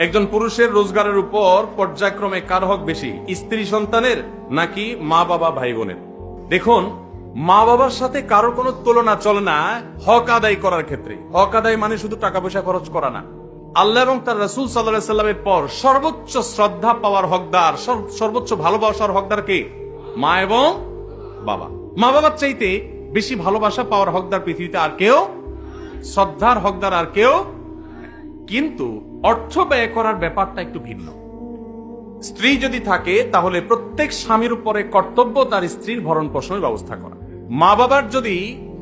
একজন পুরুষের রোজগারের উপর পর্যায়ক্রমে কার হক বেশি, স্ত্রী সন্তানের নাকি মা বাবা ভাই বোনের? দেখুন, মা বাবার সাথে কারোর কোনো তুলনা চলে না হক আদায় করার ক্ষেত্রে। হক আদায় মানে শুধু টাকা পয়সা খরচ করা না। আল্লাহ এবং তার রাসূল সাল্লাল্লাহু আলাইহি সাল্লামের পর সর্বোচ্চ শ্রদ্ধা পাওয়ার হকদার, সর্বোচ্চ ভালোবাসার হকদার কে? মা এবং বাবা। মা বাবার চাইতে বেশি ভালোবাসা পাওয়ার হকদার পৃথিবীতে আর কেউ, শ্রদ্ধার হকদার আর কেউ। কিন্তু অর্থ ব্যয় করার ব্যাপারটা একটু ভিন্ন। স্ত্রী যদি থাকে তাহলে প্রত্যেক স্বামীর উপরে কর্তব্য তার স্ত্রীর ভরণ পোষণের ব্যবস্থা করা। মা বাবার যদি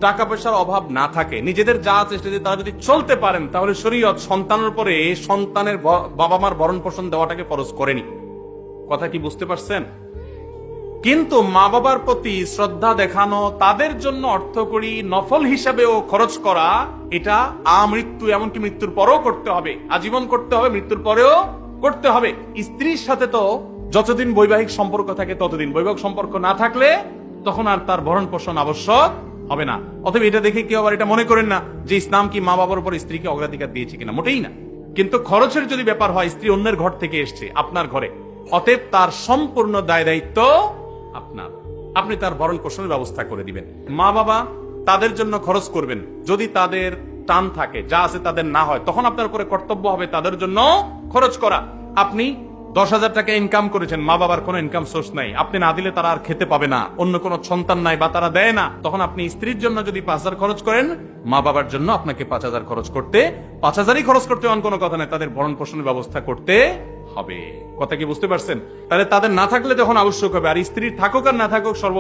টাকা পয়সার অভাব না থাকে, নিজেদের যা আছে সেটা তারা যদি চলতে পারেন, তাহলে শরীয়ত সন্তানের উপরে সন্তানের বাবা মার ভরণ পোষণ দেওয়াটাকে ফরজ করেনি। কথা কি বুঝতে পারছেন? কিন্তু মা বাবার প্রতি শ্রদ্ধা দেখানো, তাদের জন্য অর্থকড়ি নফল হিসাবেও খরচ করা, এটা আমৃত্যু, এমনকি মৃত্যুর পরেও করতে হবে, আজীবন করতে হবে, মৃত্যুর পরেও করতে হবে। স্ত্রীর সাথে তো যতদিন বৈবাহিক সম্পর্ক থাকে ততদিন, বৈবাহিক সম্পর্ক না থাকলে তখন আর তার ভরণ পোষণ আবশ্যক হবে না। অতএব এটা দেখে কেউ আবার এটা মনে করেন না যে ইসলাম কি মা বাবার উপর স্ত্রীকে অগ্রাধিকার দিয়েছে কিনা, মোটেই না। কিন্তু খরচের যদি ব্যাপার হয়, স্ত্রী অন্যের ঘর থেকে এসছে আপনার ঘরে, অতএব তার সম্পূর্ণ দায় দায়িত্ব আপনার, আপনি তার ভরণ পোষণের ব্যবস্থা করে দিবেন। মা বাবা তাদের জন্য খরচ করবেন, যদি তাদের টান থাকে, যা আছে তাদের না হয়, তখন আপনার উপরে কর্তব্য হবে তাদের জন্য খরচ করা। আপনি 10,000 টাকা ইনকাম করেছেন, মা বাবার কোনো ইনকাম সোর্স নাই, আপনি না দিলে তারা আর খেতে পাবে না, অন্য কোনো সন্তান নাই বা তারা দেয় না, তখন আপনি স্ত্রীর জন্য যদি 5,000 খরচ করেন, মা বাবার জন্য আপনাকে 5,000 খরচ করতে, 5,000ই খরচ করতে এমন কোনো কথা নেই, তাদের ভরণ পোষণের ব্যবস্থা করতে হবে। কথা কি বুঝতে পারছেন? তাহলে তাদের না থাকলে তখন আবশ্যক হবে, আর স্ত্রীর থাকুক আর না থাকুক সর্ব